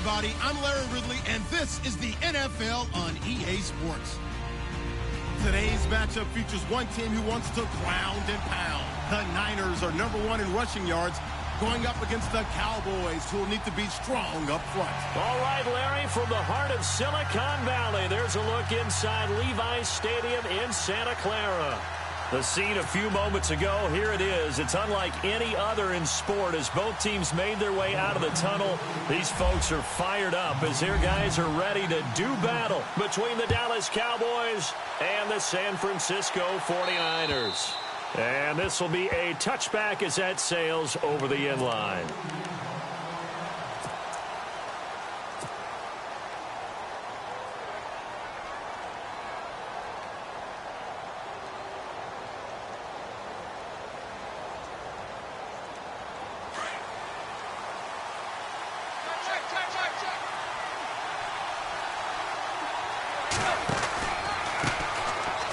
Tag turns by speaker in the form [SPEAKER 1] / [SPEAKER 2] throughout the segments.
[SPEAKER 1] everybody. I'm Larry Ridley, and this is the NFL on EA Sports. Today's matchup features one team who wants to ground and pound. The Niners are #1 in rushing yards, going up against the Cowboys, who will need to be strong up front.
[SPEAKER 2] All right, Larry, from the heart of Silicon Valley, there's a look inside Levi's Stadium in Santa Clara. The scene a few moments ago, here it is. It's unlike any other in sport as both teams made their way out of the tunnel. These folks are fired up as their guys are ready to do battle between the Dallas Cowboys and the San Francisco 49ers. And this will be a touchback as that sails over the end line.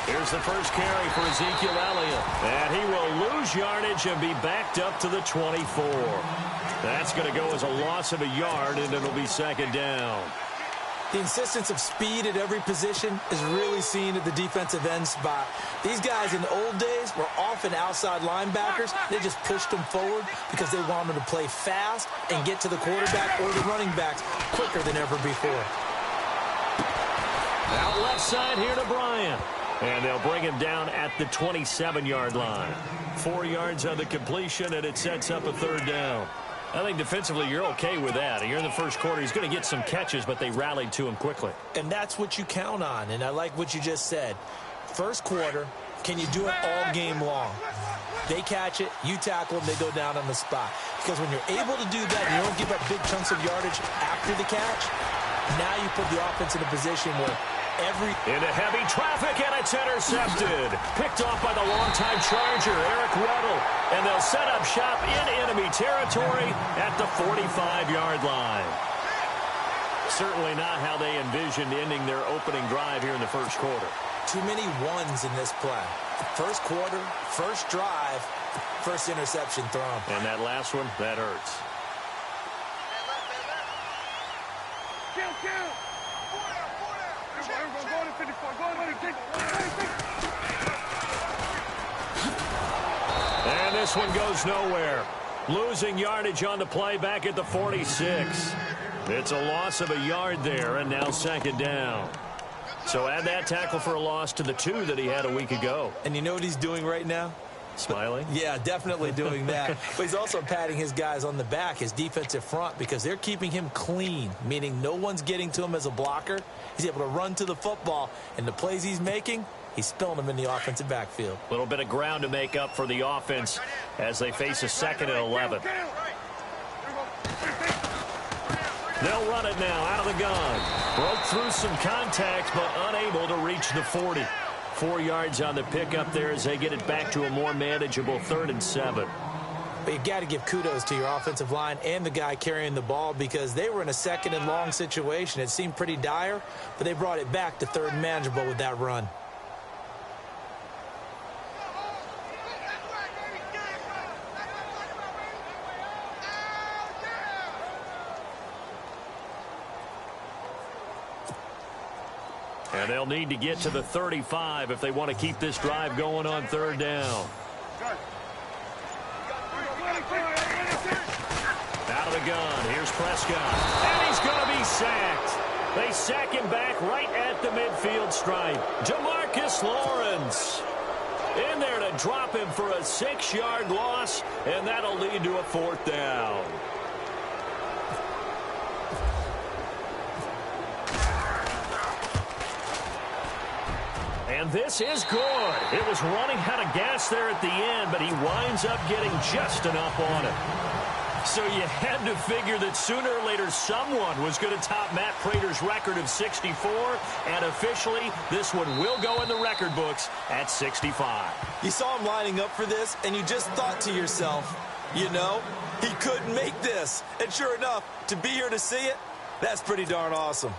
[SPEAKER 2] Here's the first carry for Ezekiel Elliott. And he will lose yardage and be backed up to the 24. That's going to go as a loss of a yard, and it'll be second down.
[SPEAKER 3] The insistence of speed at every position is really seen at the defensive end spot. These guys in the old days were often outside linebackers. They just pushed them forward because they wanted to play fast and get to the quarterback or the running backs quicker than ever before.
[SPEAKER 2] Out left side here to Bryant. And they'll bring him down at the 27-yard line. 4 yards on the completion, and it sets up a third down. I think defensively you're okay with that. Here in the first quarter, he's going to get some catches, but they rallied to him quickly.
[SPEAKER 3] And that's what you count on, and I like what you just said. First quarter, can you do it all game long? They catch it, you tackle them, they go down on the spot. Because when you're able to do that, and you don't give up big chunks of yardage after the catch, now you put the offense in a position where into heavy traffic, and it's intercepted. Picked off by the longtime Charger, Eric Weddle. And they'll set up shop in enemy territory at the 45-yard line. Certainly not how they envisioned ending their opening drive here in the first quarter. Too many ones in this play. First quarter, first drive, first interception thrown.
[SPEAKER 2] And that last one, that hurts. And this one goes nowhere. Losing yardage on the play back at the 46. It's a loss of a yard there, and now second down. So add that tackle for a loss to the 2 that he had a week ago.
[SPEAKER 3] And you know what he's doing right now?
[SPEAKER 2] Smiling?
[SPEAKER 3] Yeah, definitely doing that. But he's also patting his guys on the back, his defensive front, because they're keeping him clean, meaning no one's getting to him as a blocker. He's able to run to the football, and the plays he's making, he's spilling them in the offensive backfield.
[SPEAKER 2] A little bit of ground to make up for the offense as they face a second and 11. They'll run it now out of the gun. Broke through some contact, but unable to reach the 40. 4 yards on the pickup there as they get it back to a more manageable 3rd and 7.
[SPEAKER 3] But you got to give kudos to your offensive line and the guy carrying the ball because they were in a second and long situation. It seemed pretty dire, but they brought it back to 3rd and manageable with that run.
[SPEAKER 2] And they'll need to get to the 35 if they want to keep this drive going on 3rd down. Out of the gun, here's Prescott. And he's going to be sacked. They sack him back right at the midfield stripe. Jamarcus Lawrence in there to drop him for a 6-yard loss, and that'll lead to a 4th down. And this is good. It was running out of gas there at the end, but he winds up getting just enough on it. So you had to figure that sooner or later someone was going to top Matt Prater's record of 64, and officially this one will go in the record books at 65.
[SPEAKER 3] You saw him lining up for this, and you just thought to yourself, you know, he couldn't make this. And sure enough, to be here to see it, that's pretty darn awesome.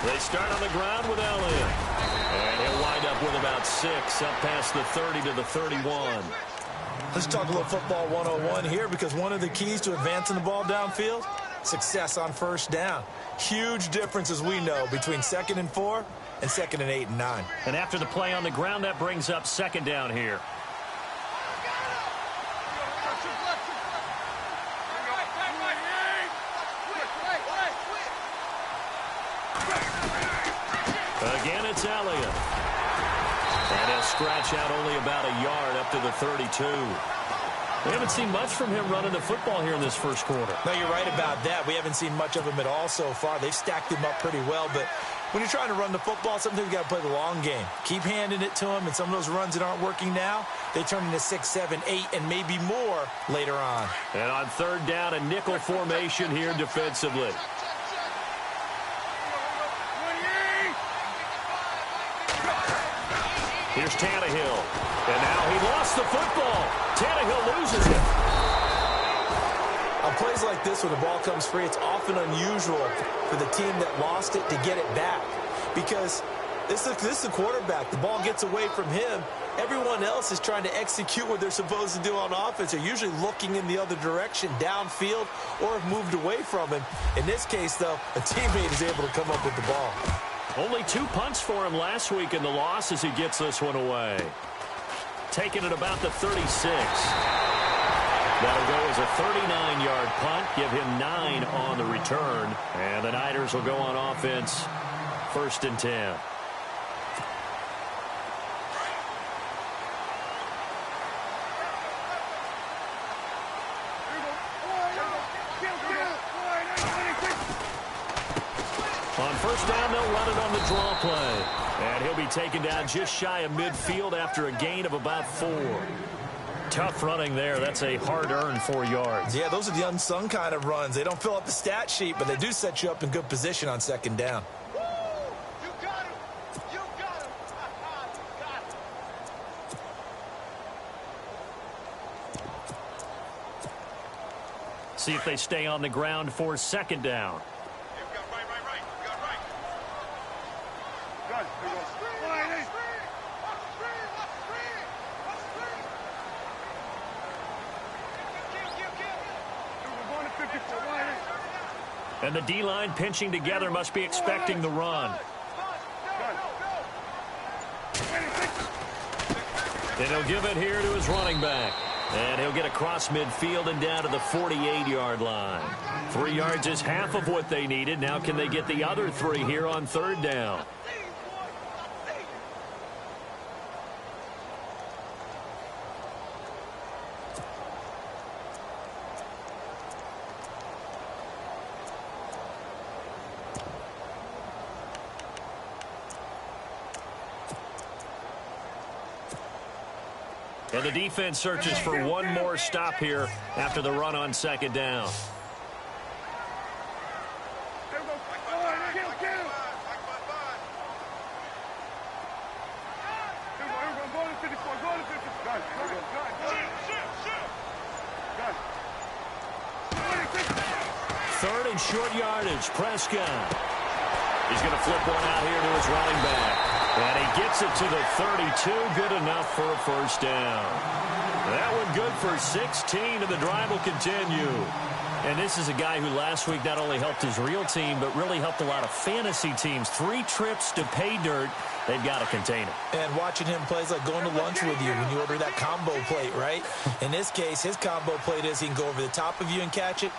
[SPEAKER 2] They start on the ground with Elliott. And he'll wind up with about 6, up past the 30 to the 31.
[SPEAKER 3] Let's talk a little football 101 here, because one of the keys to advancing the ball downfield, success on first down. Huge difference, as we know, between 2nd and 4 and 2nd and 8 and 9.
[SPEAKER 2] And after the play on the ground, that brings up 2nd down here. Again, it's Elliott. And he'll scratch out only about a yard up to the 32. We haven't seen much from him running the football here in this first quarter.
[SPEAKER 3] No, you're right about that. We haven't seen much of him at all so far. They've stacked him up pretty well, but when you're trying to run the football, sometimes you got to play the long game. Keep handing it to him, and some of those runs that aren't working now, they turn into 6, 7, 8, and maybe more later on.
[SPEAKER 2] And on 3rd down, a nickel formation here defensively. Here's Tannehill. And now he lost the football. Tannehill loses it.
[SPEAKER 3] On plays like this, when the ball comes free, it's often unusual for the team that lost it to get it back, because this is the quarterback. The ball gets away from him. Everyone else is trying to execute what they're supposed to do on offense. They're usually looking in the other direction, downfield, or have moved away from him. In this case, though, a teammate is able to come up with the ball.
[SPEAKER 2] Only 2 punts for him last week in the loss as he gets this one away. Taking it about the 36. That'll go as a 39-yard punt, give him 9 on the return. And the Niners will go on offense, 1st and 10. On 1st down, they'll run it on the draw play. And he'll be taken down just shy of midfield after a gain of about 4. Tough running there. That's a hard-earned 4 yards.
[SPEAKER 3] Yeah, those are the unsung kind of runs. They don't fill up the stat sheet, but they do set you up in good position on 2nd down.
[SPEAKER 2] See if they stay on the ground for 2nd down. And the D-line pinching together must be expecting the run. And he'll give it here to his running back. And he'll get across midfield and down to the 48-yard line. 3 yards is half of what they needed. Now can they get the other 3 here on 3rd down? And the defense searches for one more stop here after the run on 2nd down. Third and short yardage. Prescott. He's going to flip one out here to his running back. And he gets it to the 32. Good enough for a 1st down. That one good for 16, and the drive will continue. And this is a guy who last week not only helped his real team, but really helped a lot of fantasy teams. 3 trips to pay dirt. They've got to contain him. And watching him play is like going to lunch with you when you order that combo plate, right? In this case, his combo plate is he can go over the top of you and catch it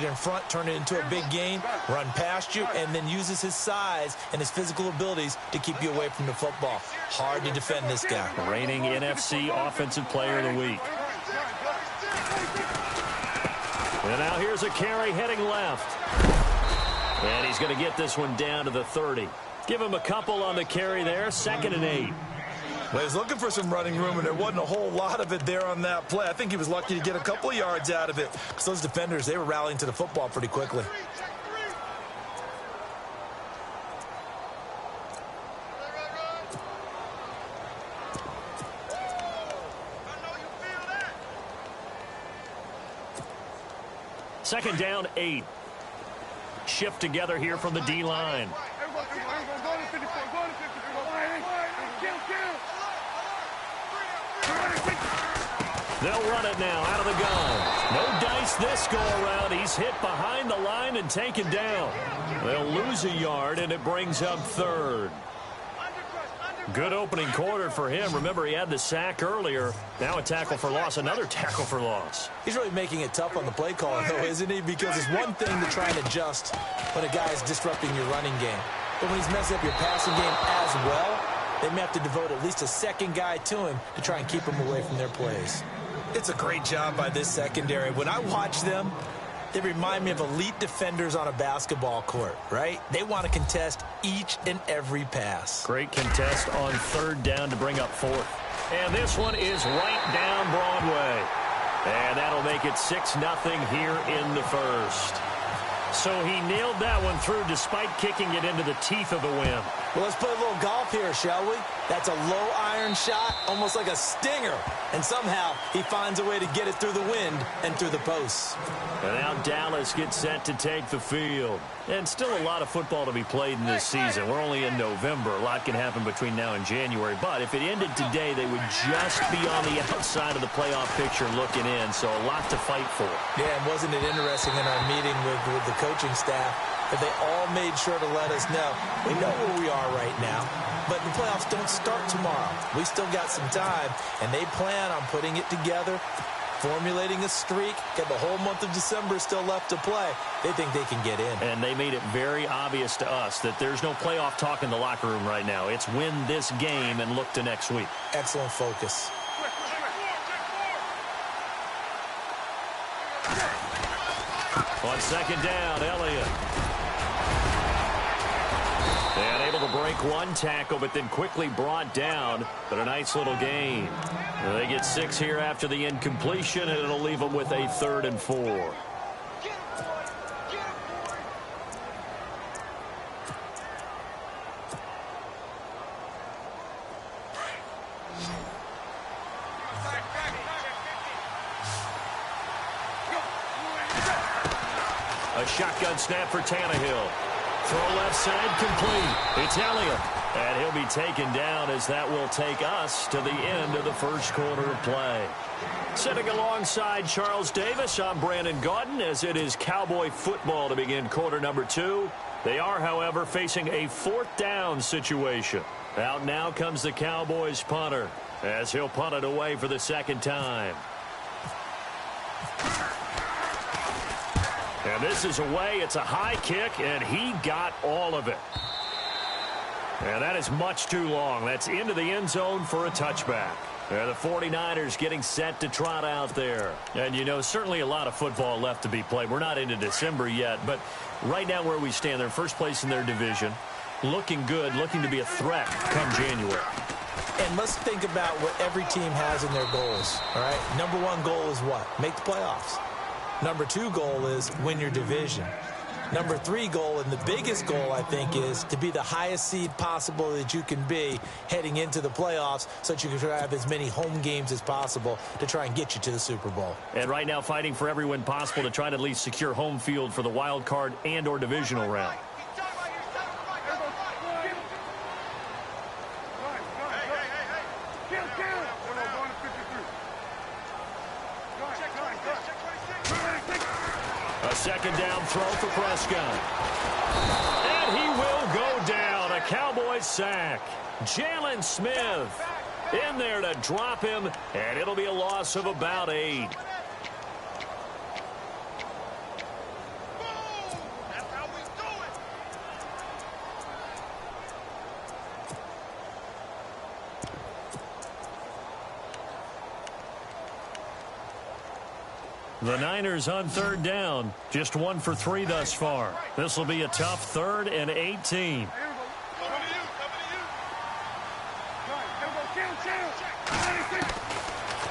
[SPEAKER 2] in front, turn it into a big gain, run past you, and then uses his size and his physical abilities to keep you away from the football. Hard to defend this guy. Reigning NFC Offensive Player of the Week. And now here's a carry heading left. And he's going to get this one down to the 30. Give him a couple on the carry there. 2nd and 8.
[SPEAKER 3] Well, he was looking for some running room, and there wasn't a whole lot of it there on that play. I think he was lucky to get a couple of yards out of it, because those defenders, they were rallying to the football pretty quickly.
[SPEAKER 2] Second down, 8. Shift together here from the D-line. They'll run it now out of the gun. No dice this go-around. He's hit behind the line and taken down. They'll lose a yard, and it brings up third. Good opening quarter for him. Remember, he had the sack earlier. Now a tackle for loss, another tackle for loss.
[SPEAKER 3] He's really making it tough on the play caller, though, isn't he? Because it's one thing to try and adjust when a guy is disrupting your running game. But when he's messing up your passing game as well, they may have to devote at least a second guy to him to try and keep him away from their plays. It's a great job by this secondary. When I watch them, they remind me of elite defenders on a basketball court, right? They want to contest each and every pass.
[SPEAKER 2] Great contest on third down to bring up fourth. And this one is right down Broadway. And that'll make it 6-0 here in the first. So he nailed that one through despite kicking it into the teeth of the wind.
[SPEAKER 3] Well, let's play a little golf here, shall we? That's a low iron shot, almost like a stinger. And somehow he finds a way to get it through the wind and through the posts.
[SPEAKER 2] And now Dallas gets set to take the field. And still a lot of football to be played in this season. We're only in November. A lot can happen between now and January. But if it ended today, they would just be on the outside of the playoff picture looking in. So a lot to fight for.
[SPEAKER 3] Yeah, and wasn't it interesting in our meeting with the coaching staff that they all made sure to let us know, we know where we are right now, but the playoffs don't start tomorrow. We still got some time, and they plan on putting it together, formulating a streak, and the whole month of December still left to play. They think they can get in.
[SPEAKER 2] And they made it very obvious to us that there's no playoff talk in the locker room right now. It's win this game and look to next week.
[SPEAKER 3] Excellent focus.
[SPEAKER 2] On second down, Elliott. And able to break one tackle, but then quickly brought down. But a nice little gain. They get 6 here after the incompletion, and it'll leave them with a 3rd and 4. A shotgun snap for Tannehill. Throw left side complete. It's Elliott. And he'll be taken down as that will take us to the end of the first quarter of play. Sitting alongside Charles Davis, I'm Brandon Gaudin as it is Cowboy football to begin quarter number 2. They are, however, facing a 4th down situation. Out now comes the Cowboys punter as he'll punt it away for the second time. And this is away. It's a high kick, and he got all of it. And that is much too long. That's into the end zone for a touchback. The 49ers getting set to trot out there. And, you know, certainly a lot of football left to be played. We're not into December yet, but right now where we stand, they're first place in their division. Looking good, looking to be a threat come January.
[SPEAKER 3] And let's think about what every team has in their goals, all right? Number 1 goal is what? Make the playoffs. Number 2 goal is win your division. Number 3 goal, and the biggest goal, I think, is to be the highest seed possible that you can be heading into the playoffs so that you can have as many home games as possible to try and get you to the Super Bowl.
[SPEAKER 2] And right now fighting for every win possible to try to at least secure home field for the wild card and or divisional round. A second down throw for Prescott. And he will go down. A Cowboys sack. Jalen Smith in there to drop him, and it'll be a loss of about 8. The Niners on third down, just 1 for 3 thus far. This will be a tough 3rd and 18.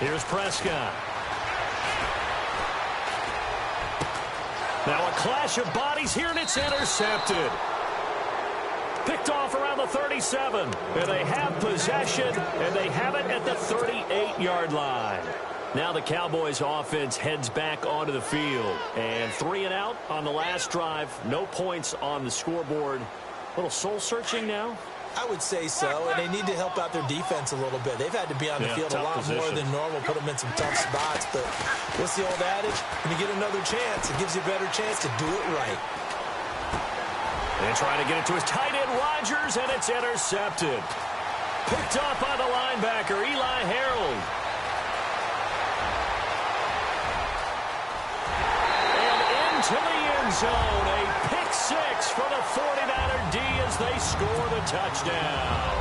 [SPEAKER 2] Here's Prescott. Now a clash of bodies here, and it's intercepted. Picked off around the 37, and they have possession, and they have it at the 38-yard line. Now the Cowboys offense heads back onto the field. And 3 and out on the last drive. No points on the scoreboard. A little soul-searching now.
[SPEAKER 3] I would say so, and they need to help out their defense a little bit. They've had to be on the field a lot more than normal, put them in some tough spots. But what's the old adage? When you get another chance, it gives you a better chance to do it right.
[SPEAKER 2] They try to get it to his tight end, Rodgers, and it's intercepted. Picked off by the linebacker, Eli Harold. And into the end zone, a pick six for the 49er D as they score the touchdown.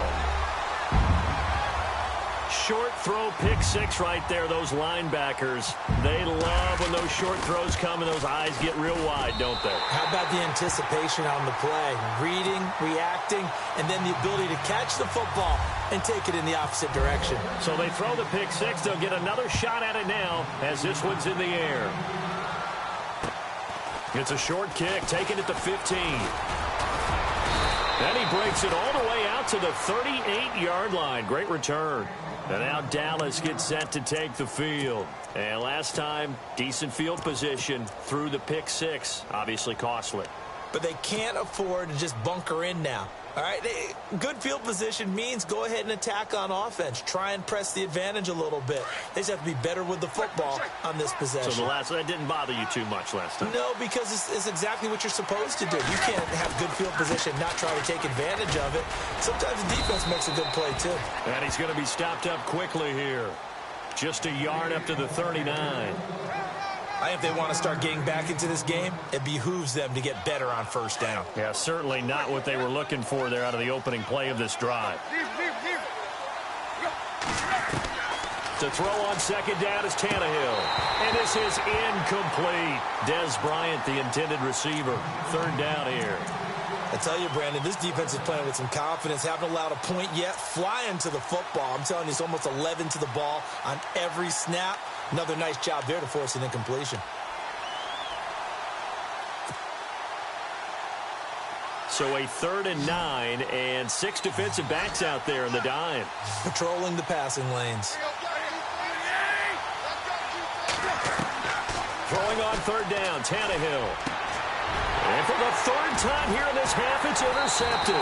[SPEAKER 2] Short throw pick six right there, those linebackers. They love when those short throws come and those eyes get real wide, don't they?
[SPEAKER 3] How about the anticipation on the play? Reading, reacting, and then the ability to catch the football and take it in the opposite direction.
[SPEAKER 2] So they throw the pick six. They'll get another shot at it now as this one's in the air. It's a short kick, taking it to 15. Then he breaks it all the way out to the 38-yard line. Great return. And now Dallas gets set to take the field. And last time, decent field position through the pick six. Obviously costly.
[SPEAKER 3] But they can't afford to just bunker in now. All right, good field position means go ahead and attack on offense. Try and press the advantage a little bit. They just have to be better with the football on this possession.
[SPEAKER 2] So that didn't bother you too much last time?
[SPEAKER 3] No, because it's exactly what you're supposed to do. You can't have good field position, not try to take advantage of it. Sometimes the defense makes a good play, too.
[SPEAKER 2] And he's going to be stopped up quickly here. Just a yard up to the 39.
[SPEAKER 3] I think if they want to start getting back into this game, it behooves them to get better on first down.
[SPEAKER 2] Yeah, certainly not what they were looking for there out of the opening play of this drive. To throw on second down is Tannehill. And this is incomplete. Dez Bryant, the intended receiver. Third down here.
[SPEAKER 3] I tell you, Brandon, this defense is playing with some confidence. Haven't allowed a point yet. Flying to the football. I'm telling you, it's almost 11 to the ball on every snap. Another nice job there to force an incompletion.
[SPEAKER 2] So a 3rd and 9 and 6 defensive backs out there in the dime.
[SPEAKER 3] Patrolling the passing lanes.
[SPEAKER 2] Throwing on third down, Tannehill. And for the 3rd time here in this half, it's intercepted.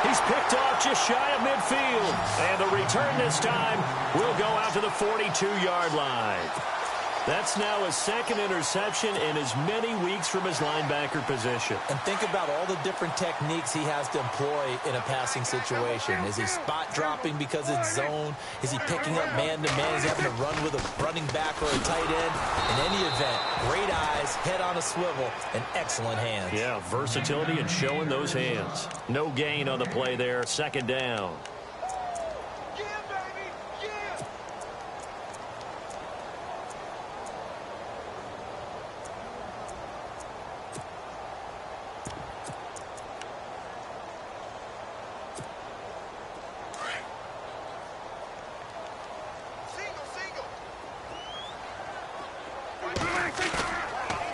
[SPEAKER 2] He's picked off just shy of midfield. And the return this time will go out to the 42-yard line. That's now his 2nd interception in as many weeks from his linebacker position.
[SPEAKER 3] And think about all the different techniques he has to employ in a passing situation. Is he spot dropping because it's zone? Is he picking up man-to-man? Is he having to run with a running back or a tight end? In any event, great eyes, head on a swivel, and excellent hands.
[SPEAKER 2] Yeah, versatility and showing those hands. No gain on the play there. 2nd down.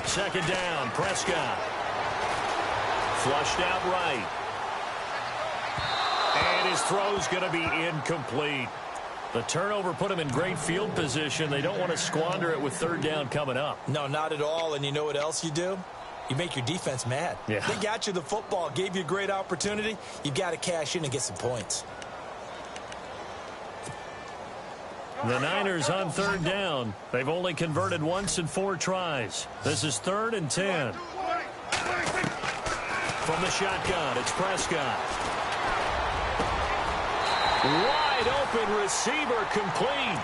[SPEAKER 2] Second down, Prescott. Flushed out right. And his throw's going to be incomplete. The turnover put him in great field position. They don't want to squander it with 3rd down coming up.
[SPEAKER 3] No, not at all. And you know what else you do? You make your defense mad.
[SPEAKER 2] Yeah.
[SPEAKER 3] They got you the football, gave you a great opportunity. You got to cash in and get some points.
[SPEAKER 2] The Niners on 3rd down. They've only converted once in 4 tries. This is 3rd and 10. From the shotgun, it's Prescott. Wide open receiver complete.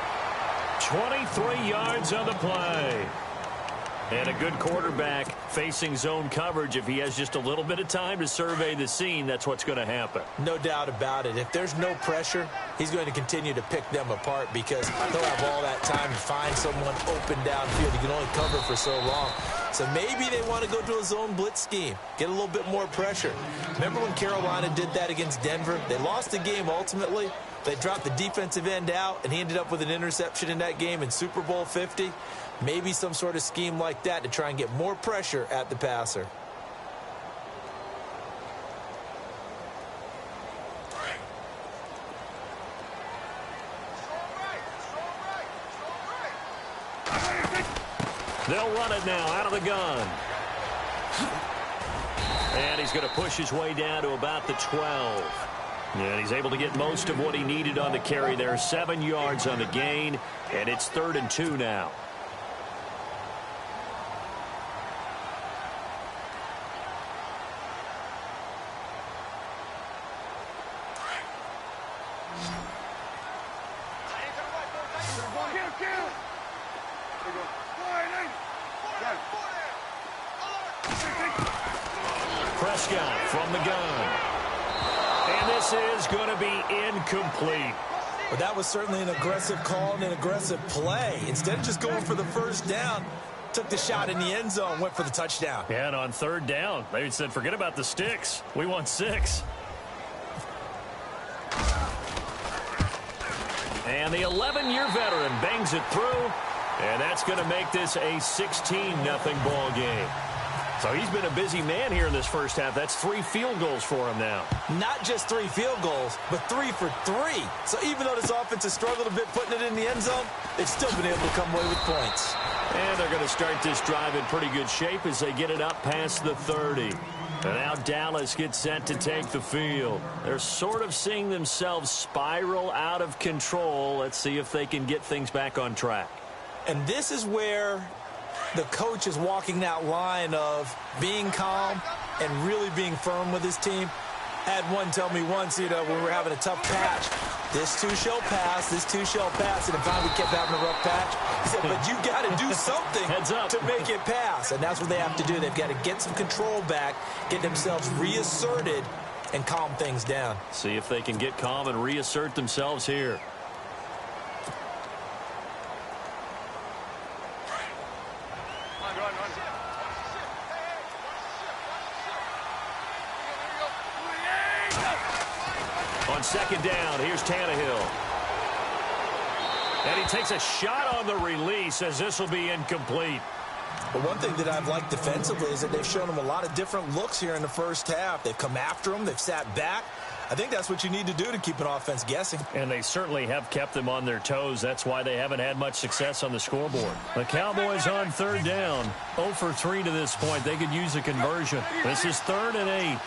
[SPEAKER 2] 23 yards on the play. And a good quarterback facing zone coverage. If he has just a little bit of time to survey the scene, that's what's going to happen.
[SPEAKER 3] No doubt about it. If there's no pressure, he's going to continue to pick them apart because he'll have all that time to find someone open downfield. He can only cover for so long. So maybe they want to go to a zone blitz scheme, get a little bit more pressure. Remember when Carolina did that against Denver? They lost the game ultimately. They dropped the defensive end out, and he ended up with an interception in that game in Super Bowl 50. Maybe some sort of scheme like that to try and get more pressure at the passer.
[SPEAKER 2] They'll run it now out of the gun. And he's going to push his way down to about the 12. And he's able to get most of what he needed on the carry there. 7 yards on the gain, and it's 3rd and 2 now. Prescott from the gun. And this is going to be incomplete.
[SPEAKER 3] But that was certainly an aggressive call and an aggressive play. Instead of just going for the first down, took the shot in the end zone, went for the touchdown.
[SPEAKER 2] Yeah, and on 3rd down, they said, forget about the sticks. We want 6. And the 11-year veteran bangs it through, and that's going to make this a 16-0 ball game. So he's been a busy man here in this first half. That's 3 field goals for him now.
[SPEAKER 3] Not just 3 field goals, but 3 for 3. So even though this offense has struggled a bit putting it in the end zone, they've still been able to come away with points.
[SPEAKER 2] And they're going to start this drive in pretty good shape as they get it up past the 30. And now Dallas gets set to take the field. They're sort of seeing themselves spiral out of control. Let's see if they can get things back on track.
[SPEAKER 3] And this is where the coach is walking that line of being calm and really being firm with his team. Had one tell me once, when we were having a tough patch, this too shall pass, this too shall pass, and if we kept having a rough patch, he said, but you got to do something to make it pass, and that's what they have to do. They've got to get some control back, get themselves reasserted, and calm things down.
[SPEAKER 2] See if they can get calm and reassert themselves here. On 2nd down, here's Tannehill. And he takes a shot on the release as this will be incomplete.
[SPEAKER 3] But one thing that I've liked defensively is that they've shown him a lot of different looks here in the first half. They've come after him. They've sat back. I think that's what you need to do to keep an offense guessing.
[SPEAKER 2] And they certainly have kept them on their toes. That's why they haven't had much success on the scoreboard. The Cowboys on 3rd down. 0 for 3 to this point. They could use a conversion. This is 3rd and 8.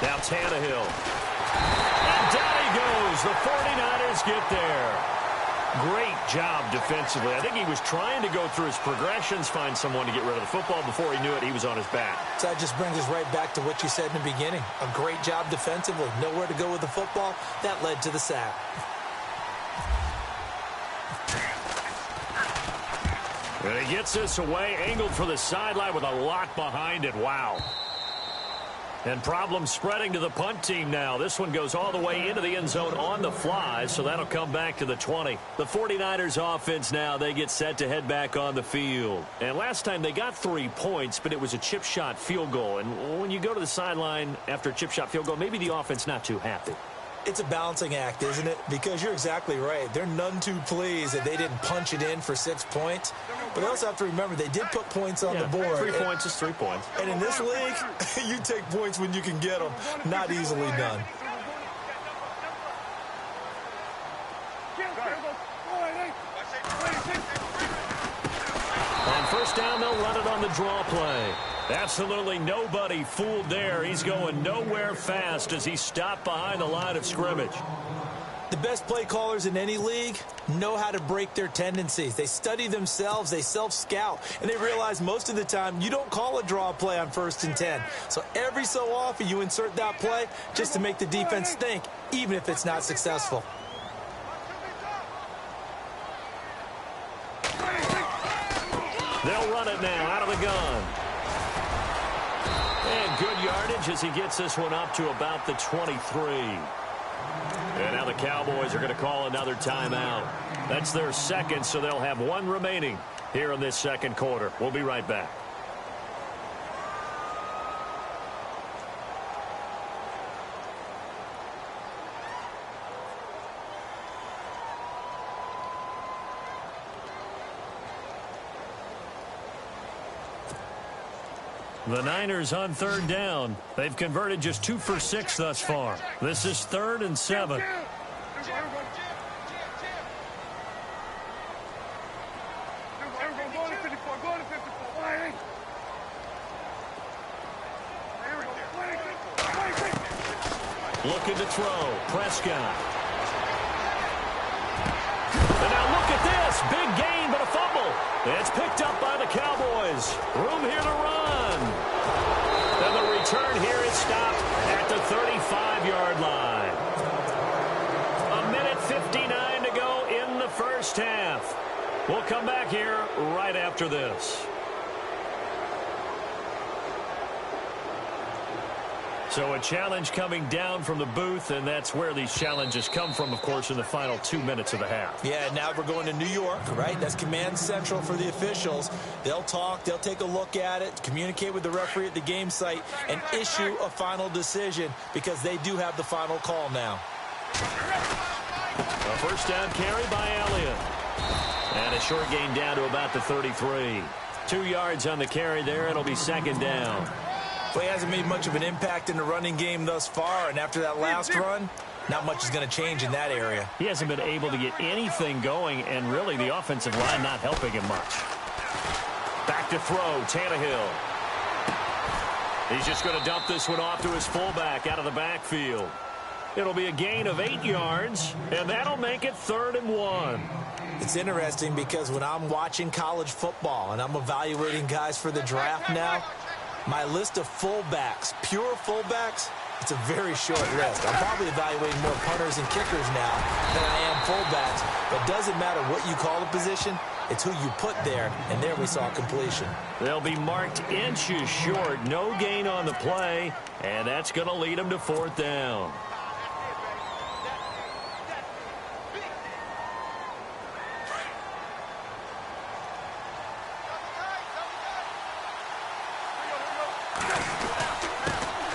[SPEAKER 2] Now Tannehill. And down he goes. The 49ers get there. Great job defensively. I think he was trying to go through his progressions, find someone to get rid of the football. Before he knew it, he was on his back.
[SPEAKER 3] So that just brings us right back to what you said in the beginning. A great job defensively. Nowhere to go with the football. That led to the sack.
[SPEAKER 2] And he gets this away, angled for the sideline with a lot behind it. Wow. And problems spreading to the punt team now. This one goes all the way into the end zone on the fly, so that'll come back to the 20. The 49ers offense now, they get set to head back on the field. And last time they got 3 points, but it was a chip shot field goal. And when you go to the sideline after a chip shot field goal, maybe the offense not too happy.
[SPEAKER 3] It's a balancing act, isn't it? Because you're exactly right. They're none too pleased that they didn't punch it in for 6 points. But they also have to remember they did put points on the board.
[SPEAKER 2] 3 points is 3 points.
[SPEAKER 3] And in this league, you take points when you can get them. Not easily done.
[SPEAKER 2] On 1st down, they'll run it on the draw play. Absolutely nobody fooled there. He's going nowhere fast as he stopped behind the line of scrimmage.
[SPEAKER 3] The best play callers in any league know how to break their tendencies. They study themselves, they self-scout, and they realize most of the time you don't call a draw play on 1st and 10. So every so often you insert that play just to make the defense think, even if it's not successful.
[SPEAKER 2] They'll run it now out of the gun. And good yardage as he gets this one up to about the 23. And now the Cowboys are going to call another timeout. That's their 2nd, so they'll have 1 remaining here in this 2nd quarter. We'll be right back. The Niners on 3rd down. They've converted just 2 for 6 thus far. This is 3rd and 7. Looking to throw. Prescott. And now look at this. Big gain, but a fumble. It's picked up by the Cowboys. Room here to run. And the return here is stopped at the 35-yard line. 1:59 to go in the first half. We'll come back here right after this. So a challenge coming down from the booth, and that's where these challenges come from, of course, in the final 2 minutes of the half.
[SPEAKER 3] Yeah, now we're going to New York, right? That's command central for the officials. They'll talk, they'll take a look at it, communicate with the referee at the game site, and issue a final decision because they do have the final call now.
[SPEAKER 2] A first down carry by Elliott. And a short gain down to about the 33. 2 yards on the carry there. It'll be second down.
[SPEAKER 3] Well, he hasn't made much of an impact in the running game thus far, and after that last run, not much is going to change in that area.
[SPEAKER 2] He hasn't been able to get anything going, and really the offensive line not helping him much. Back to throw, Tannehill. He's just going to dump this one off to his fullback out of the backfield. It'll be a gain of 8 yards, and that'll make it 3rd and 1.
[SPEAKER 3] It's interesting because when I'm watching college football and I'm evaluating guys for the draft now, my list of fullbacks, pure fullbacks, it's a very short list. I'm probably evaluating more punters and kickers now than I am fullbacks. But it doesn't matter what you call the position, it's who you put there, and there we saw completion.
[SPEAKER 2] They'll be marked inches short. No gain on the play, and that's going to lead them to 4th down.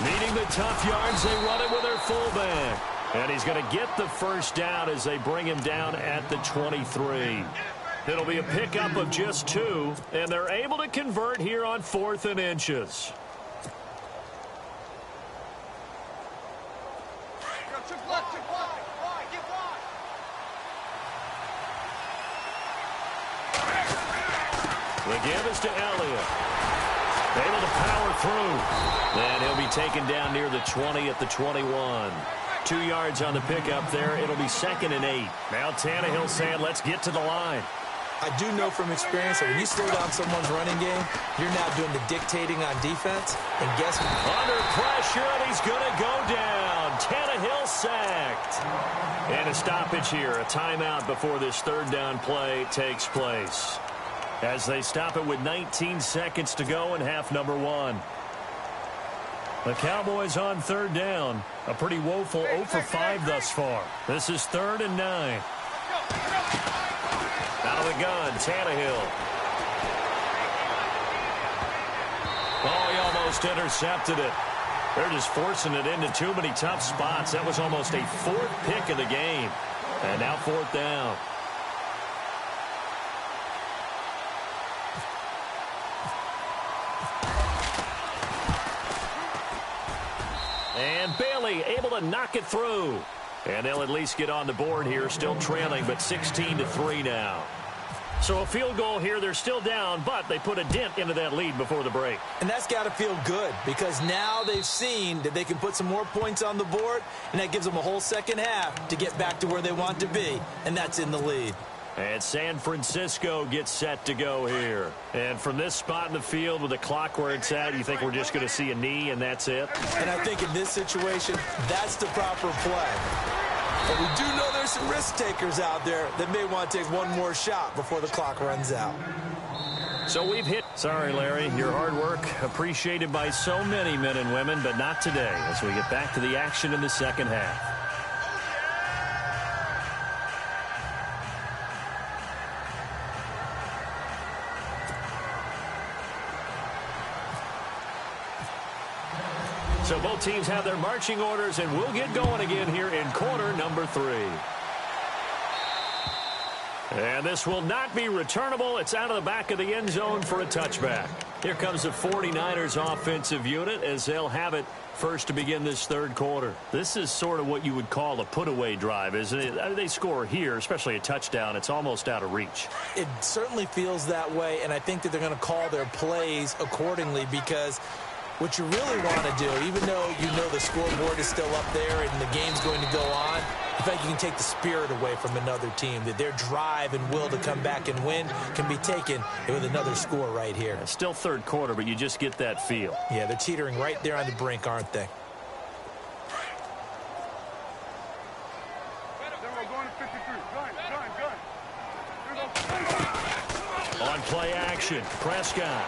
[SPEAKER 2] Needing the tough yards, they run it with their fullback. And he's going to get the first down as they bring him down at the 23. It'll be a pickup of just 2, and they're able to convert here on 4th and inches. The give is to Elliott. Able to power through. And he'll be taken down near the 20 at the 21. 2 yards on the pickup there. It'll be 2nd and 8. Now Tannehill saying, let's get to the line.
[SPEAKER 3] I do know from experience that when you slow down someone's running game, you're now doing the dictating on defense. And guess what?
[SPEAKER 2] Under pressure, and he's going to go down. Tannehill sacked. And a stoppage here. A timeout before this 3rd down play takes place. As they stop it with 19 seconds to go in half number 1. The Cowboys on 3rd down. A pretty woeful 0 for 5 thus far. This is 3rd and 9. Out of the gun, Tannehill. Oh, he almost intercepted it. They're just forcing it into too many tough spots. That was almost a 4th pick of the game. And now 4th down. And Bailey able to knock it through. And they'll at least get on the board here, still trailing, but 16-3 now. So a field goal here, they're still down, but they put a dent into that lead before the break.
[SPEAKER 3] And that's got to feel good because now they've seen that they can put some more points on the board, and that gives them a whole second half to get back to where they want to be, and that's in the lead.
[SPEAKER 2] And San Francisco gets set to go here. And from this spot in the field with the clock where it's at, you think we're just going to see a knee and that's it?
[SPEAKER 3] And I think in this situation, that's the proper play. But we do know there's some risk takers out there that may want to take one more shot before the clock runs out.
[SPEAKER 2] So we've hit. Sorry, Larry, your hard work appreciated by so many men and women, but not today as we get back to the action in the second half. So both teams have their marching orders, and we'll get going again here in quarter number 3. And this will not be returnable. It's out of the back of the end zone for a touchback. Here comes the 49ers offensive unit as they'll have it first to begin this 3rd quarter. This is sort of what you would call a put-away drive, isn't it? They score here, especially a touchdown. It's almost out of reach.
[SPEAKER 3] It certainly feels that way, and I think that they're going to call their plays accordingly because What you really want to do, even though you know the scoreboard is still up there and the game's going to go on, I think you can take the spirit away from another team, that their drive and will to come back and win can be taken with another score right here.
[SPEAKER 2] It's still third quarter, but you just get that feel.
[SPEAKER 3] Yeah, they're teetering right there on the brink, aren't they?
[SPEAKER 2] On play action, Prescott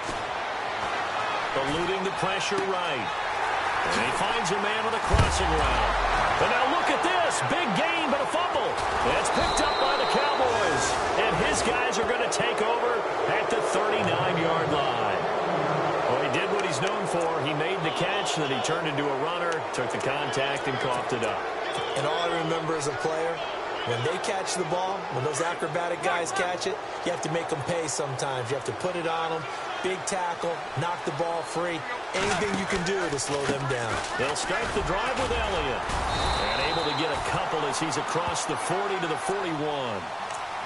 [SPEAKER 2] eluding the pressure right. And he finds a man with a crossing route. And now look at this. Big gain, but a fumble. It's picked up by the Cowboys. And his guys are going to take over at the 39-yard line. Well, he did what he's known for. He made the catch, then he turned into a runner, took the contact, and coughed it up.
[SPEAKER 3] And all I remember as a player, when they catch the ball, when those acrobatic guys catch it, you have to make them pay sometimes. You have to put it on them. Big tackle, knock the ball free. Anything you can do to slow them down.
[SPEAKER 2] They'll start the drive with Elliott. And able to get a couple as he's across the 40 to the 41.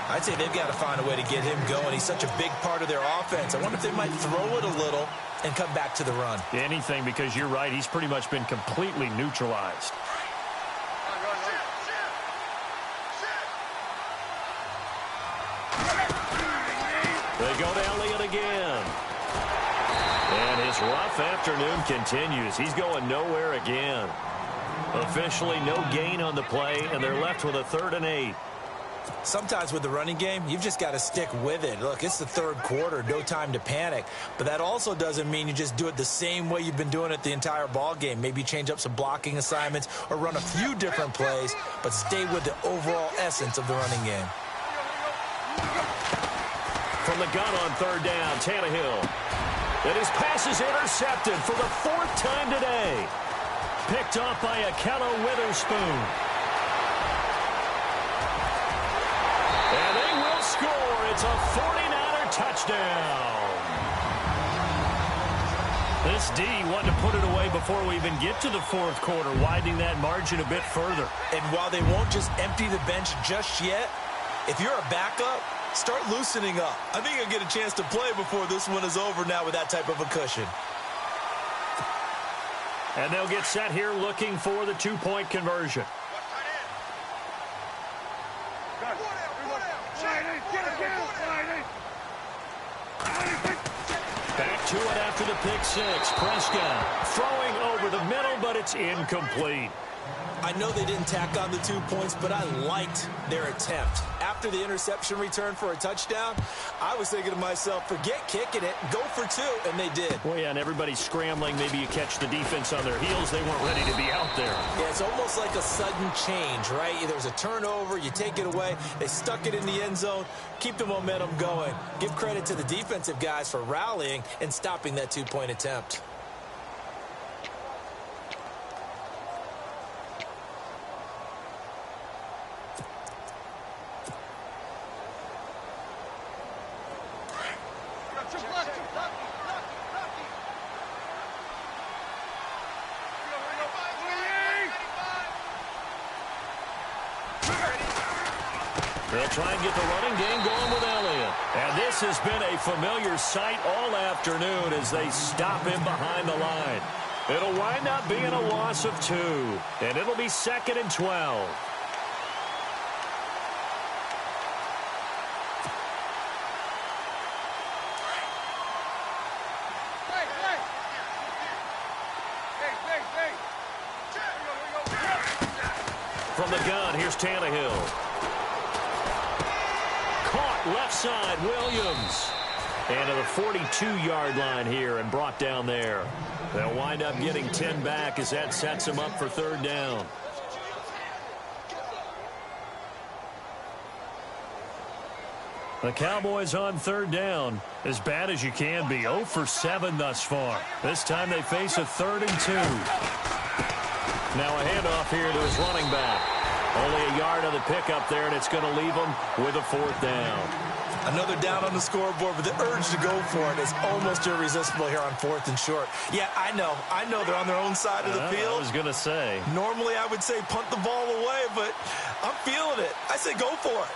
[SPEAKER 3] I'd say they've got to find a way to get him going. He's such a big part of their offense. I wonder if they might throw it a little and come back to the run.
[SPEAKER 2] Anything, because you're right. He's pretty much been completely neutralized. They go to Elliott again. And his rough afternoon continues. He's going nowhere again. Officially no gain on the play, and they're left with a 3rd and 8.
[SPEAKER 3] Sometimes with the running game, you've just got to stick with it. Look, it's the third quarter, no time to panic. But that also doesn't mean you just do it the same way you've been doing it the entire ball game. Maybe change up some blocking assignments or run a few different plays, but stay with the overall essence of the running game.
[SPEAKER 2] From the gun on 3rd down, Tannehill. And his pass is intercepted for the 4th time today. Picked off by Akello Witherspoon. And they will score. It's a 49er touchdown. This D wanted to put it away before we even get to the 4th quarter, widening that margin a bit further.
[SPEAKER 3] And while they won't just empty the bench just yet, if you're a backup, start loosening up. I think you'll get a chance to play before this one is over now with that type of a cushion.
[SPEAKER 2] And they'll get set here looking for the 2-point conversion. Back to it after the pick six. Prescott throwing over the middle, but it's incomplete.
[SPEAKER 3] I know they didn't tack on the 2 points, but I liked their attempt. After the interception return for a touchdown, I was thinking to myself, forget kicking it, go for 2, and they did.
[SPEAKER 2] Well, yeah, and everybody's scrambling. Maybe you catch the defense on their heels. They weren't ready to be out there.
[SPEAKER 3] Yeah, it's almost like a sudden change, right? There's a turnover, you take it away, they stuck it in the end zone, keep the momentum going. Give credit to the defensive guys for rallying and stopping that 2-point attempt.
[SPEAKER 2] They'll try and get the running game going with Elliott. And this has been a familiar sight all afternoon as they stop him behind the line. It'll wind up being a loss of 2. And it'll be 2nd and 12. From the gun, here's Tannehill. Caught left side, Williams. And to the 42-yard line here and brought down there. They'll wind up getting 10 back as that sets them up for 3rd down. The Cowboys on 3rd down, as bad as you can be. 0 for 7 thus far. This time they face a 3rd and 2. Now a handoff here to his running back. Only a yard on the pickup there, and it's going to leave him with a 4th down.
[SPEAKER 3] Another down on the scoreboard, but the urge to go for it is almost irresistible here on 4th and short. Yeah, I know they're on their own side of the field.
[SPEAKER 2] I was going to say.
[SPEAKER 3] Normally I would say punt the ball away, but I'm feeling it. I say go for it.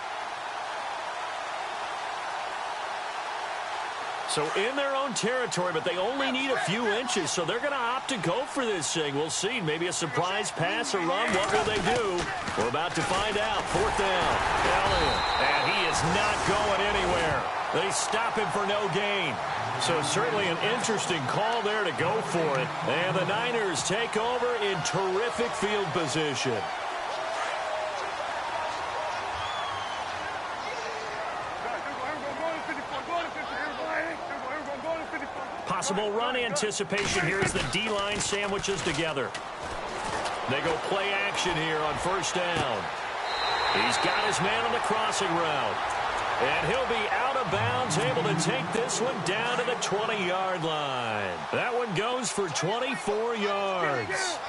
[SPEAKER 2] So in their own territory, but they only need a few inches, so they're going to opt to go for this thing. We'll see. Maybe a surprise pass or run. What will they do? We're about to find out. 4th down. Elliott. And he is not going anywhere. They stop him for no gain. So certainly an interesting call there to go for it. And the Niners take over in terrific field position. Possible run anticipation here as the D-line sandwiches together. They go play action here on 1st down. He's got his man on the crossing route. And he'll be out of bounds, able to take this one down to the 20-yard line. That one goes for 24 yards.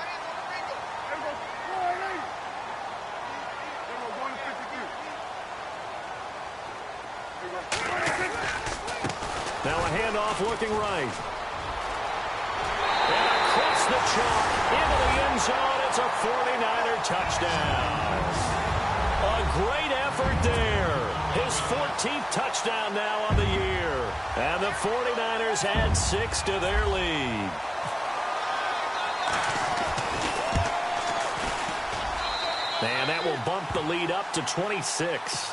[SPEAKER 2] Now a handoff looking right. And across the chalk into the end zone. It's a 49er touchdown. A great effort there. His 14th touchdown now on the year. And the 49ers add 6 to their lead. And that will bump the lead up to 26.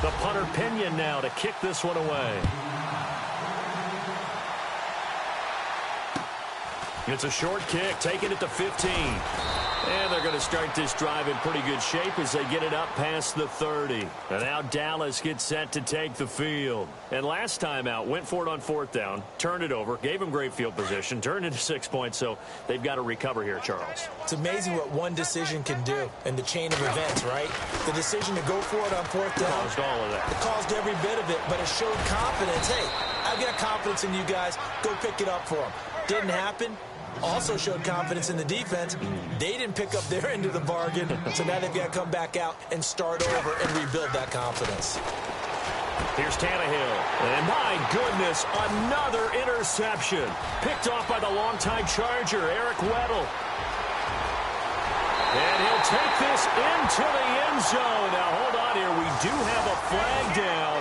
[SPEAKER 2] The punter Pinion now to kick this one away. It's a short kick, taking it to 15. And they're going to start this drive in pretty good shape as they get it up past the 30. And now Dallas gets set to take the field. And last time out, went for it on 4th down, turned it over, gave them great field position, turned into 6 points, so they've got to recover here, Charles.
[SPEAKER 3] It's amazing what one decision can do in the chain of events, right? The decision to go for it on 4th down.
[SPEAKER 2] Caused all of that.
[SPEAKER 3] It caused every bit of it, but it showed confidence. Hey, I've got confidence in you guys. Go pick it up for them. Didn't happen. Also showed confidence in the defense. They didn't pick up their end of the bargain, so now they've got to come back out and start over and rebuild that confidence.
[SPEAKER 2] Here's Tannehill. And my goodness, another interception. Picked off by the longtime Charger, Eric Weddle. And he'll take this into the end zone. Now, hold on here. We do have a flag down.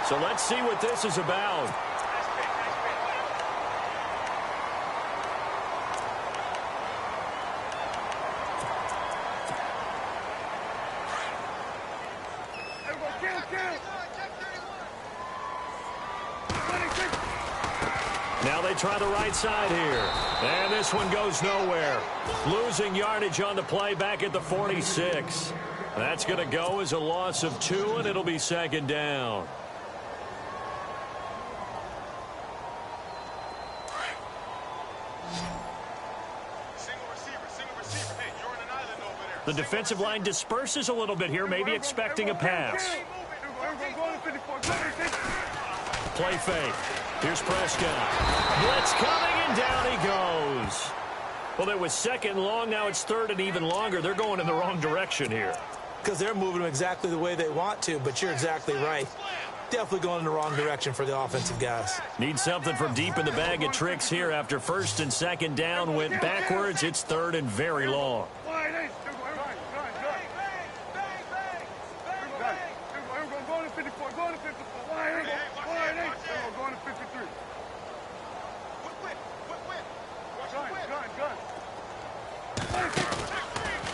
[SPEAKER 2] So let's see what this is about. Now they try the right side here. And this one goes nowhere. Losing yardage on the play back at the 46. That's going to go as a loss of 2, and it'll be 2nd down. The defensive line disperses a little bit here, maybe expecting a pass. Play fake. Here's Prescott. Blitz coming, and down he goes. Well, it was 2nd long. Now it's 3rd and even longer. They're going in the wrong direction here.
[SPEAKER 3] Because they're moving them exactly the way they want to, but you're exactly right. Definitely going in the wrong direction for the offensive guys.
[SPEAKER 2] Need something from deep in the bag of tricks here. After 1st and 2nd down went backwards, it's 3rd and very long.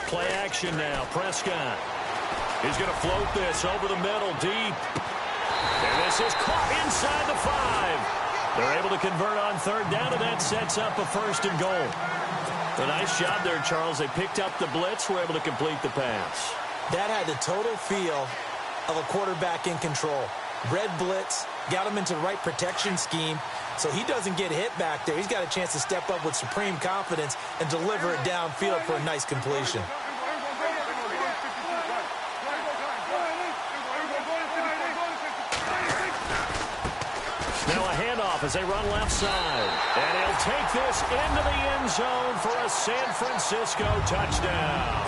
[SPEAKER 2] Play action now. Prescott. He's going to float this over the middle deep. And this is caught inside the 5. They're able to convert on 3rd down, and that sets up a 1st and goal. A nice job there, Charles. They picked up the blitz, were able to complete the pass.
[SPEAKER 3] That had the total feel of a quarterback in control. Red blitz, got him into the right protection scheme, so he doesn't get hit back there. He's got a chance to step up with supreme confidence and deliver it downfield for a nice completion.
[SPEAKER 2] Now a handoff as they run left side. And he'll take this into the end zone for a San Francisco touchdown.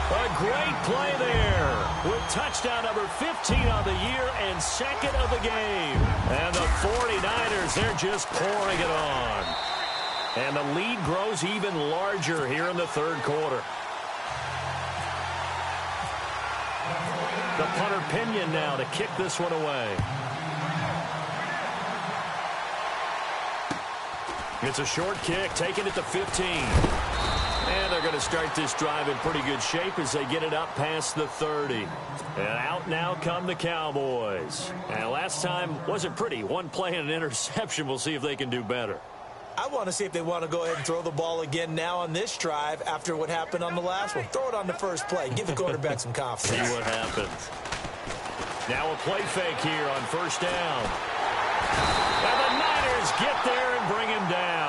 [SPEAKER 2] A great play there with touchdown number 15 on the year and 2nd of the game. And the 49ers, they're just pouring it on. And the lead grows even larger here in the 3rd quarter. The punter Pinion now to kick this one away. It's a short kick, taking it to 15. And they're going to start this drive in pretty good shape as they get it up past the 30. And out now come the Cowboys. And last time wasn't pretty. One play and an interception. We'll see if they can do better.
[SPEAKER 3] I want to see if they want to go ahead and throw the ball again now on this drive after what happened on the last one. Throw it on the first play. Give the quarterback some confidence.
[SPEAKER 2] See what happens. Now a play fake here on first down. And the Niners get there and bring him down.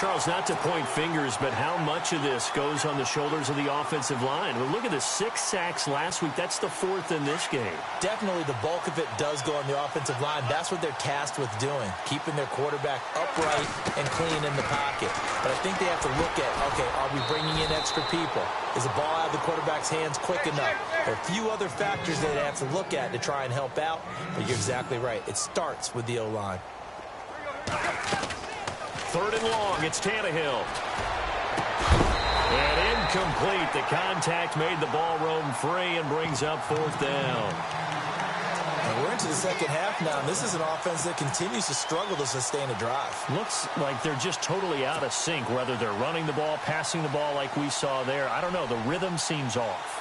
[SPEAKER 2] Charles, not to point fingers, but how much of this goes on the shoulders of the offensive line? Well, look at the 6 sacks last week. That's the 4th in this game.
[SPEAKER 3] Definitely the bulk of it does go on the offensive line. That's what they're tasked with doing, keeping their quarterback upright and clean in the pocket. But I think they have to look at, okay, are we bringing in extra people? Is the ball out of the quarterback's hands quick enough? There are a few other factors that they have to look at to try and help out. But you're exactly right. It starts with the O-line.
[SPEAKER 2] 3rd and long, it's Tannehill. And incomplete. The contact made the ball roam free and brings up 4th down.
[SPEAKER 3] And we're into the second half now, and this is an offense that continues to struggle to sustain a drive.
[SPEAKER 2] Looks like they're just totally out of sync, whether they're running the ball, passing the ball like we saw there. I don't know. The rhythm seems off.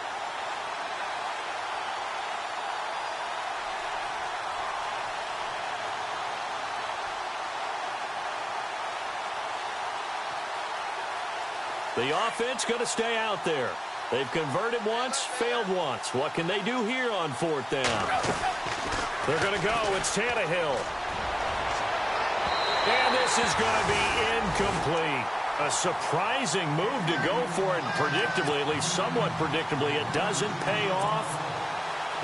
[SPEAKER 2] The offense going to stay out there. They've converted once, failed once. What can they do here on 4th down? They're going to go. It's Tannehill. And this is going to be incomplete. A surprising move to go for it. Predictably, at least somewhat predictably, it doesn't pay off.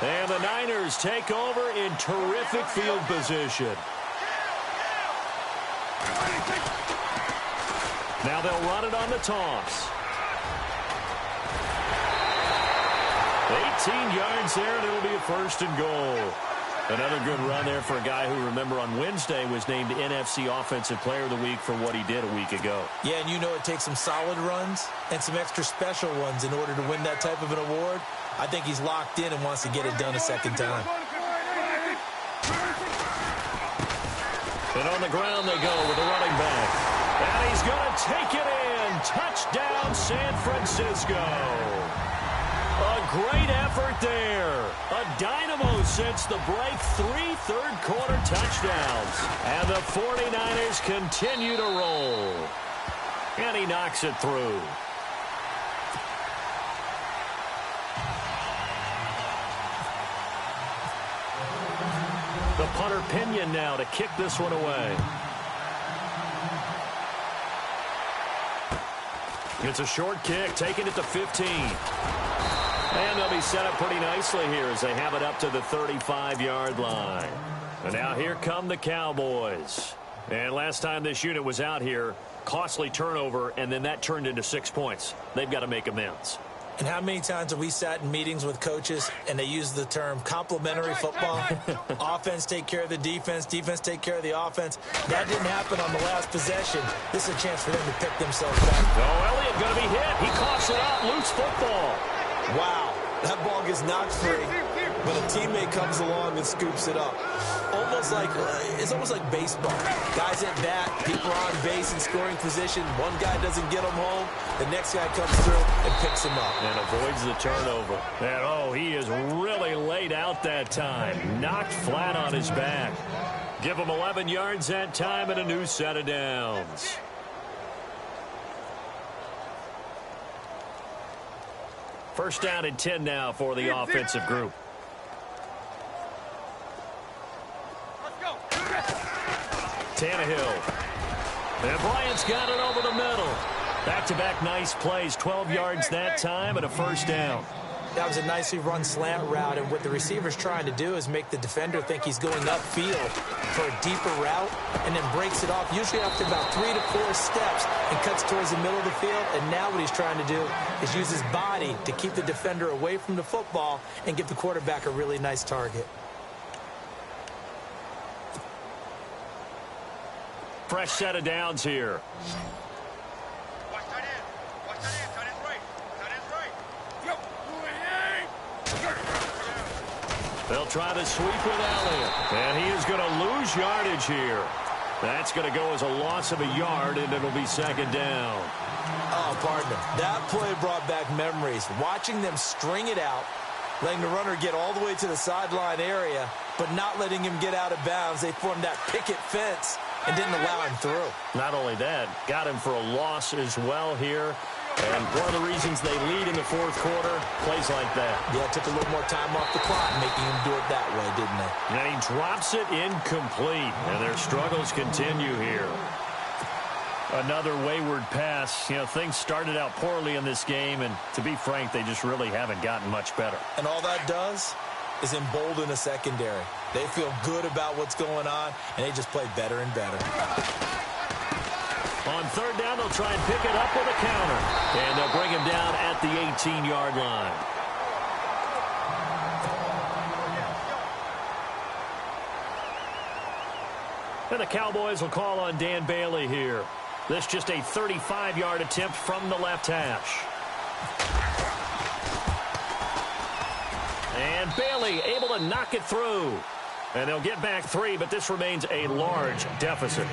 [SPEAKER 2] And the Niners take over in terrific field position. Now they'll run it on the toss. 18 yards there, and it'll be a 1st and goal. Another good run there for a guy who, remember, on Wednesday was named NFC Offensive Player of the Week for what he did a week ago.
[SPEAKER 3] Yeah, and you know it takes some solid runs and some extra special ones in order to win that type of an award. I think he's locked in and wants to get it done a second time.
[SPEAKER 2] And on the ground they go with a running back. And he's going to take it in. Touchdown, San Francisco. A great effort there. A dynamo since the break. 3 third-quarter touchdowns. And the 49ers continue to roll. And he knocks it through. The punter Pinion now to kick this one away. It's a short kick, taking it to 15. And they'll be set up pretty nicely here as they have it up to the 35-yard line. And now here come the Cowboys. And last time this unit was out here, costly turnover, and then that turned into 6 points. They've got to make amends.
[SPEAKER 3] And how many times have we sat in meetings with coaches and they use the term complementary football? Offense take care of the defense, defense take care of the offense. That didn't happen on the last possession. This is a chance for them to pick themselves back.
[SPEAKER 2] Oh, Elliott going to be hit. He coughs it up. Loose football.
[SPEAKER 3] Wow. That ball gets knocked free, but a teammate comes along and scoops it up. It's almost like baseball. Guys at bat, people are on base in scoring position. One guy doesn't get him home. The next guy comes through and picks him up.
[SPEAKER 2] And avoids the turnover. And, oh, he is really laid out that time. Knocked flat on his back. Give him 11 yards that time and a new set of downs. First down and 10 now for the offensive group. Tannehill. And Bryant's got it over the middle. Back-to-back nice plays. 12 yards that time and a 1st down.
[SPEAKER 3] That was a nicely run slant route, and what the receiver's trying to do is make the defender think he's going upfield for a deeper route and then breaks it off, usually after about 3 to 4 steps, and cuts towards the middle of the field. And now what he's trying to do is use his body to keep the defender away from the football and give the quarterback a really nice target.
[SPEAKER 2] Fresh set of downs here. They'll try to sweep with Elliott. And he is going to lose yardage here. That's going to go as a loss of a yard, and it'll be second down.
[SPEAKER 3] Oh, partner, that play brought back memories. Watching them string it out, letting the runner get all the way to the sideline area, but not letting him get out of bounds. They formed that picket fence and didn't allow him through.
[SPEAKER 2] Not only that, got him for a loss as well here. And one of the reasons they lead in the fourth quarter, plays like that.
[SPEAKER 3] Yeah, it took a little more time off the clock, making him do it that way, didn't they?
[SPEAKER 2] And he drops it incomplete. And their struggles continue here. Another wayward pass. You know, things started out poorly in this game, and to be frank, they just really haven't gotten much better.
[SPEAKER 3] And all that does is embolden a secondary. They feel good about what's going on, and they just play better and better.
[SPEAKER 2] On third down, they'll try and pick it up with a counter. And they'll bring him down at the 18-yard line. And the Cowboys will call on Dan Bailey here. This just a 35-yard attempt from the left hash. And Bailey able to knock it through. And they'll get back 3, but this remains a large deficit.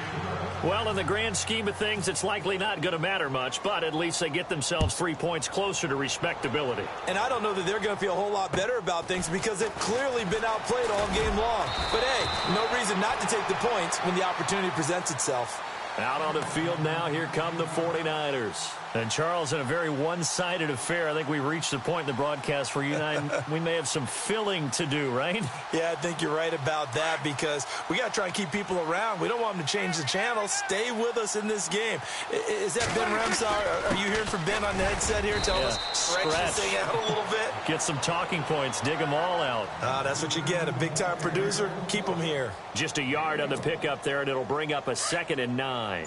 [SPEAKER 2] Well, in the grand scheme of things, it's likely not going to matter much, but at least they get themselves 3 points closer to respectability.
[SPEAKER 3] And I don't know that they're going to feel a whole lot better about things because they've clearly been outplayed all game long. But, hey, no reason not to take the points when the opportunity presents itself.
[SPEAKER 2] Out on the field now, here come the 49ers. And, Charles, in a very one-sided affair, I think we reached the point in the broadcast where you and I, we may have some filling to do, right?
[SPEAKER 3] Yeah, I think you're right about that because we got to try and keep people around. We don't want them to change the channel. Stay with us in this game. Is that Ben Remsar? Are you hearing from Ben on the headset here? Tell us, stretch this thing out a little bit.
[SPEAKER 2] Get some talking points. Dig them all out.
[SPEAKER 3] That's what you get. A big-time producer. Keep them here.
[SPEAKER 2] Just a yard on the pickup there, and it'll bring up a 2nd and 9.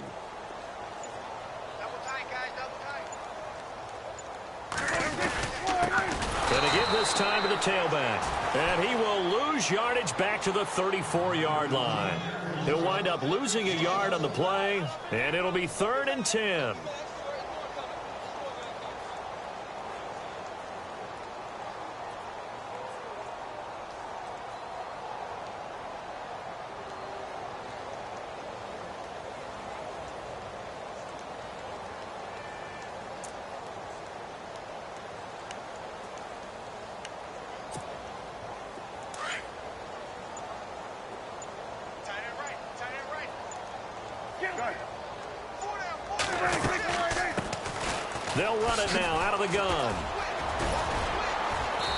[SPEAKER 2] Going to give this time to the tailback. And he will lose yardage back to the 34-yard line. He'll wind up losing a yard on the play, and it'll be 3rd and 10. They'll run it now out of the gun.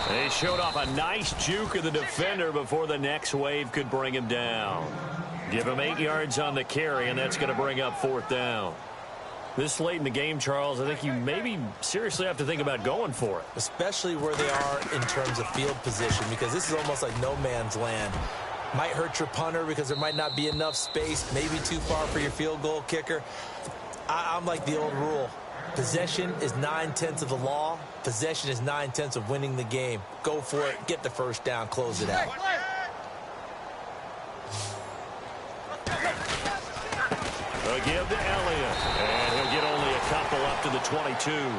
[SPEAKER 2] They showed off a nice juke of the defender before the next wave could bring him down. Give him 8 yards on the carry, and that's going to bring up 4th down. This late in the game, Charles, I think you maybe seriously have to think about going for it.
[SPEAKER 3] Especially where they are in terms of field position, because this is almost like no man's land. Might hurt your punter because there might not be enough space, maybe too far for your field goal kicker. I'm like the old rule. Possession is 9/10 of the law. Possession is 9/10 of winning the game. Go for it. Get the first down. Close it out.
[SPEAKER 2] They'll give to Elliott. And he'll get only a couple up to the 22.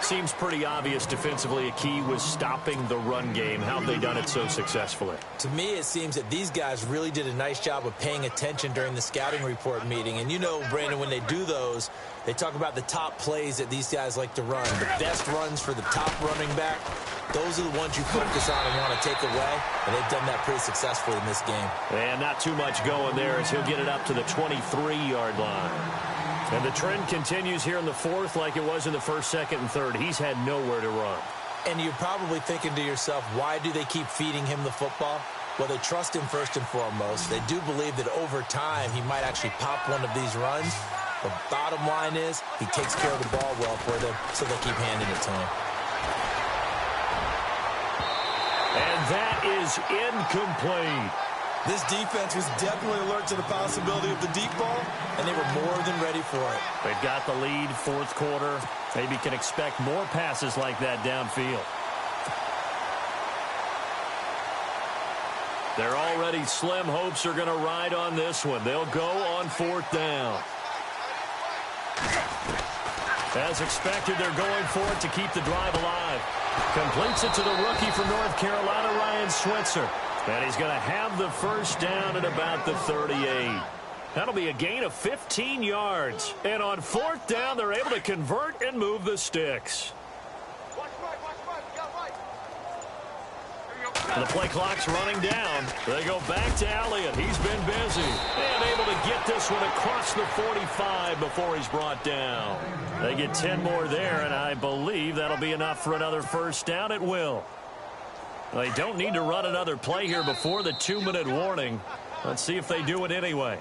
[SPEAKER 2] Seems pretty obvious defensively a key was stopping the run game. How have they done it so successfully?
[SPEAKER 3] To me, it seems that these guys really did a nice job of paying attention during the scouting report meeting. And you know, Brandon, when they do those, they talk about the top plays that these guys like to run. The best runs for the top running back, those are the ones you focus on and want to take away. And they've done that pretty successfully in this game.
[SPEAKER 2] And not too much going there as he'll get it up to the 23-yard line. And the trend continues here in the fourth like it was in the first, second, and third. He's had nowhere to run.
[SPEAKER 3] And you're probably thinking to yourself, why do they keep feeding him the football? Well, they trust him first and foremost. They do believe that over time he might actually pop one of these runs. The bottom line is he takes care of the ball well for them, so they keep handing it to him.
[SPEAKER 2] And that is incomplete.
[SPEAKER 3] This defense was definitely alert to the possibility of the deep ball, and they were more than ready for it.
[SPEAKER 2] They've got the lead, fourth quarter. Maybe can expect more passes like that downfield. Their already slim hopes are going to ride on this one. They'll go on 4th down. As expected, they're going for it to keep the drive alive. Completes it to the rookie from North Carolina, Ryan Switzer. And he's going to have the first down at about the 38. That'll be a gain of 15 yards. And on fourth down, they're able to convert and move the sticks. And the play clock's running down. They go back to Elliott. He's been busy. And able to get this one across the 45 before he's brought down. They get 10 more there, and I believe that'll be enough for another first down at will. They don't need to run another play here before the 2-minute warning. Let's see if they do it anyway.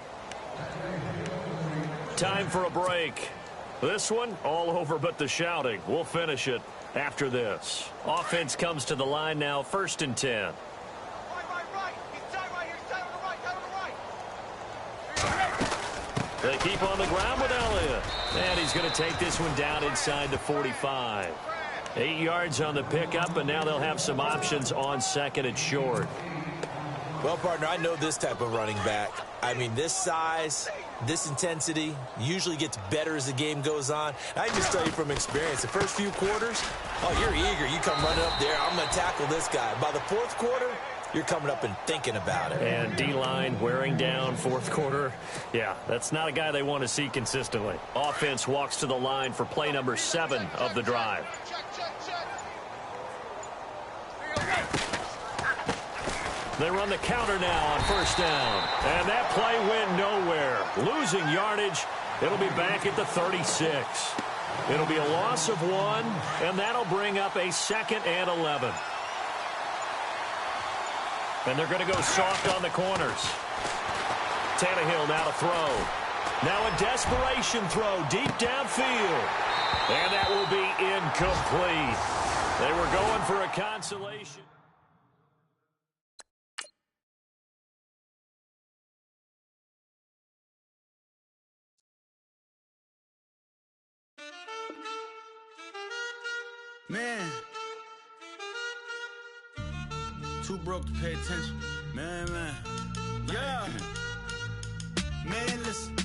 [SPEAKER 2] Time for a break. This one, all over but the shouting. We'll finish it after this. Offense comes to the line now, 1st and 10. They keep on the ground with Elliott. And he's going to take this one down inside the 45. 8 yards on the pickup, and now they'll have some options on 2nd and short.
[SPEAKER 3] Well, partner, I know this type of running back. I mean, this size, this intensity usually gets better as the game goes on. I can just tell you from experience, the first few quarters, oh, you're eager. You come running up there, I'm going to tackle this guy. By the 4th quarter, you're coming up and thinking about it.
[SPEAKER 2] And D-line wearing down 4th quarter. Yeah, that's not a guy they want to see consistently. Offense walks to the line for play number 7 of the drive. They run the counter now on 1st down. And that play went nowhere. Losing yardage. It'll be back at the 36. It'll be a loss of 1, and that'll bring up a 2nd and 11. And they're going to go soft on the corners. Tannehill now to throw. Now a desperation throw deep downfield. And that will be incomplete. They were going for a consolation.
[SPEAKER 4] Man, too broke to pay attention. Man, yeah. Man, listen.